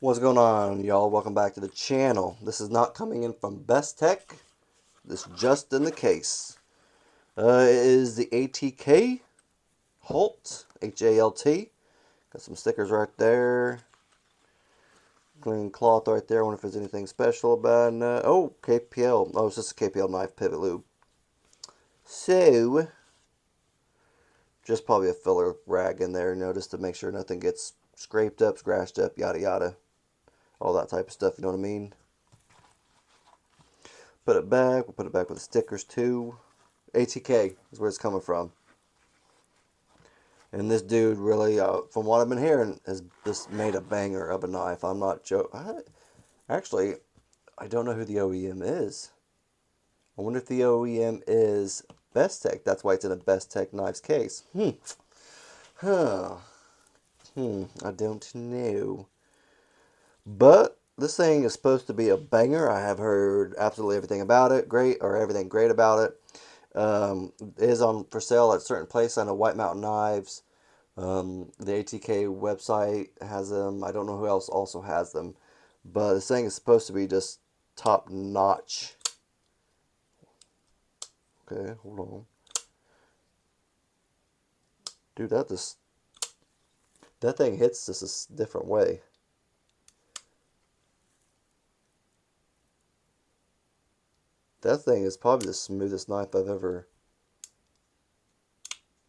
What's going on, y'all? Welcome back to the channel. This is not coming in from Best Tech. This is just in the case. It is the ATK Halt, H-A-L-T. Got some stickers right there. Clean cloth right there. I wonder if there's anything special about it. Oh, KPL. Oh, it's just a KPL knife pivot lube. So, just probably a filler rag in there, just to make sure nothing gets scraped up, scratched up, yada yada. All that type of stuff, you know what I mean? Put it back. We'll put it back with the stickers too. ATK is where it's coming from. And this dude really, from what I've been hearing, has just made a banger of a knife. I'm not joking. Actually, I don't know who the OEM is. I wonder if the OEM is Best Tech. That's why it's in a Best Tech knives case. Huh. I don't know. But this thing is supposed to be a banger. I have heard absolutely everything about it. Great, or everything great about it. It is on for sale at a certain place. I know White Mountain Knives. The ATK website has them. I don't know who else also has them. But this thing is supposed to be just top notch. Okay, hold on. Dude, that thing hits just a different way. That thing is probably the smoothest knife I've ever.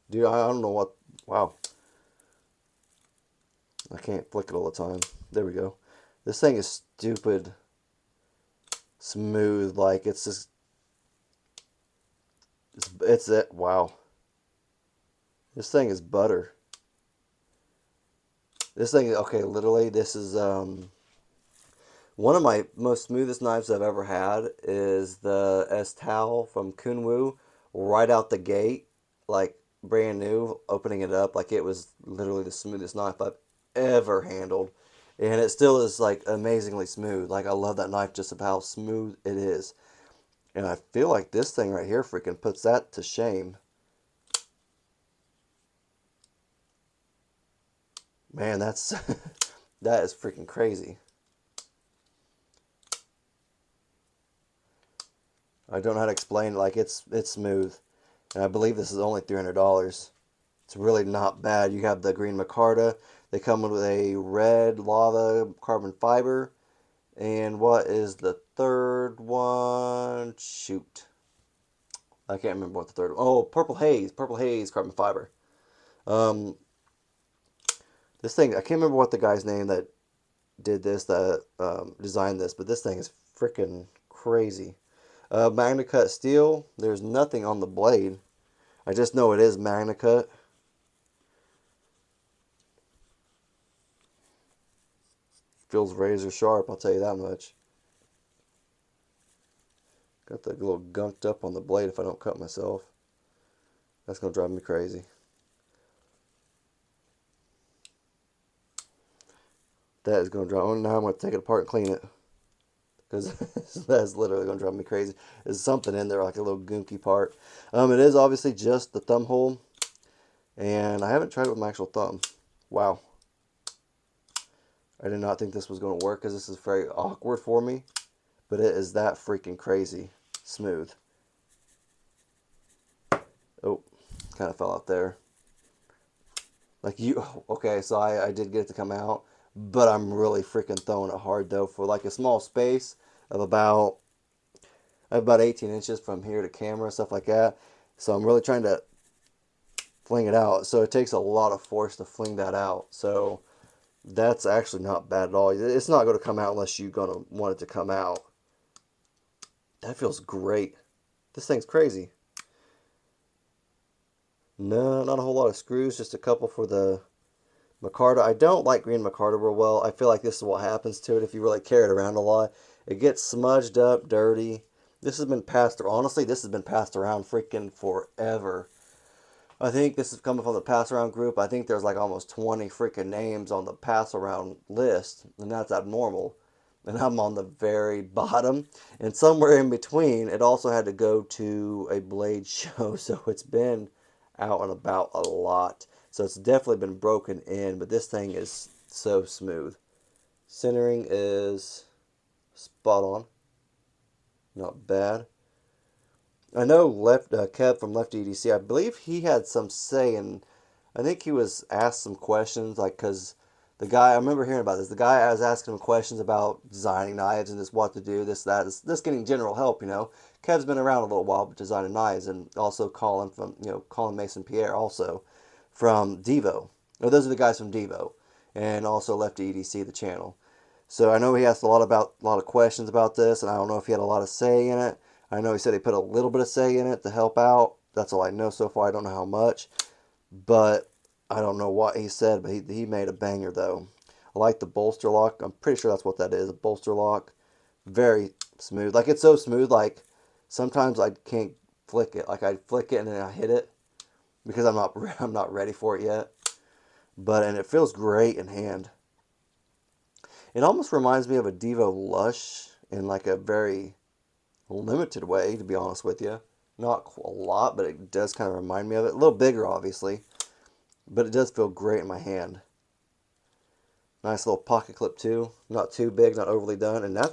Dude, I don't know what. Wow. I can't flick it all the time. There we go. This thing is stupid smooth. Like, it's just. It's it. Wow. This thing is butter. This thing, okay, literally, this is one of my most smoothest knives I've ever had is the S-Towel from Kunwu. Right out the gate, like brand new, opening it up, like it was literally the smoothest knife I've ever handled. And it still is like amazingly smooth. Like, I love that knife just of how smooth it is. And I feel like this thing right here freaking puts that to shame. Man, that's that is freaking crazy. I don't know how to explain it. Like, it's smooth. And I believe this is only $300. It's really not bad. You have the green micarta. They come with a red lava carbon fiber. And what is the third one? Shoot. I can't remember what the third one. Oh, purple haze. Purple haze carbon fiber. Um, this thing, I can't remember what the guy's name that did this, that designed this, but this thing is freaking crazy. Magna cut steel. There's nothing on the blade. I just know it is Magna cut. Feels razor sharp, I'll tell you that much. Got that little gunked up on the blade if I don't cut myself. That's going to drive me crazy. That is going to drive me. Now I'm going to take it apart and clean it. Because that's literally going to drive me crazy. There's something in there, like a little gunky part. It is obviously just the thumb hole. And I haven't tried it with my actual thumb. Wow. I did not think this was going to work because this is very awkward for me. But it is that freaking crazy smooth. Oh, kind of fell out there. Like, okay, so I did get it to come out. But I'm really freaking throwing it hard though. For like a small space of about, I have about 18 inches from here to camera, stuff like that. So I'm really trying to fling it out. So it takes a lot of force to fling that out. So that's actually not bad at all. It's not going to come out unless you're going to want it to come out. That feels great. This thing's crazy. No, not a whole lot of screws. Just a couple for the micarta. I don't like green micarta real well. I feel like this is what happens to it if you really carry it around a lot. It gets smudged up, dirty. This has been passed through. Honestly, this has been passed around freaking forever. I think this is coming from the pass around group. I think there's like almost 20 freaking names on the pass around list, and that's abnormal. And I'm on the very bottom. And somewhere in between, it also had to go to a blade show, so it's been out and about a lot. So it's definitely been broken in, but this thing is so smooth. Centering is spot on. Not bad. I know Kev from Left EDC, I believe he had some say in, I think he was asked some questions, like, because the guy, I remember hearing about this, the guy I was asking him questions about designing knives and just what to do, this, that, this getting general help, you know. Kev's been around a little while designing knives, and also Colin from, Colin Mason Pierre also from Devo. No, those are the guys from Devo, and also Left EDC, the channel. So I know he asked a lot of questions about this, and I don't know if he had a lot of say in it. I know he said he put a little bit of say in it to help out. That's all I know so far. I don't know how much, but I don't know what he said, but he made a banger though. I like the bolster lock. I'm pretty sure that's what that is, a bolster lock. Very smooth. Like, it's so smooth, like sometimes I can't flick it. Like, I flick it and then I hit it because I'm not ready for it yet. And it feels great in hand. It almost reminds me of a Devo Lush in like a very limited way, to be honest with you. Not a lot, but it does kind of remind me of it. A little bigger, obviously, but it does feel great in my hand. Nice little pocket clip too. Not too big, not overly done, and that's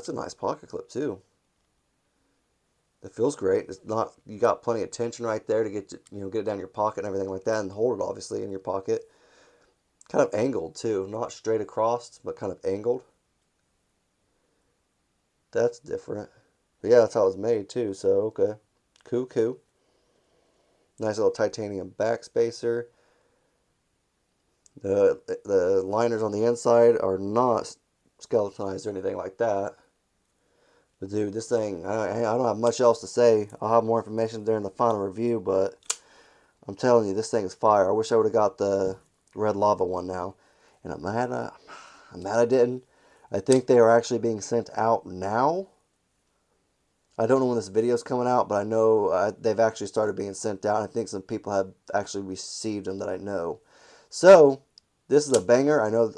a nice pocket clip too. It feels great. It's not, you got plenty of tension right there to get it down your pocket and everything like that, and hold it obviously in your pocket. Kind of angled too, not straight across, but kind of angled. That's different. But yeah, that's how it was made too, so okay. Cool. Nice little titanium backspacer. The liners on the inside are not skeletonized or anything like that. But dude, this thing, I don't have much else to say. I'll have more information during the final review, but I'm telling you, this thing is fire. I wish I would have got the red lava one now. And I'm mad I didn't. I think they are actually being sent out now. I don't know when this video is coming out, but I know they've actually started being sent out. I think some people have actually received them that I know. So, this is a banger. I know,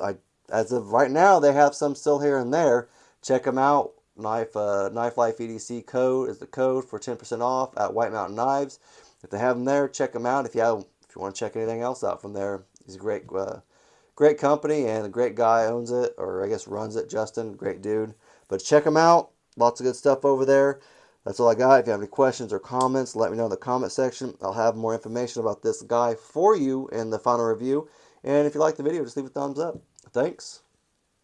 as of right now, they have some still here and there. Check them out. Knife Life EDC code is the code for 10% off at White Mountain Knives. If they have them there, check them out. If you want to check anything else out from there, he's a great company, and a great guy owns it, or I guess runs it. Justin, great dude. But check them out. Lots of good stuff over there. That's all I got. If you have any questions or comments, let me know in the comment section. I'll have more information about this guy for you in the final review. And if you like the video, just leave a thumbs up. Thanks.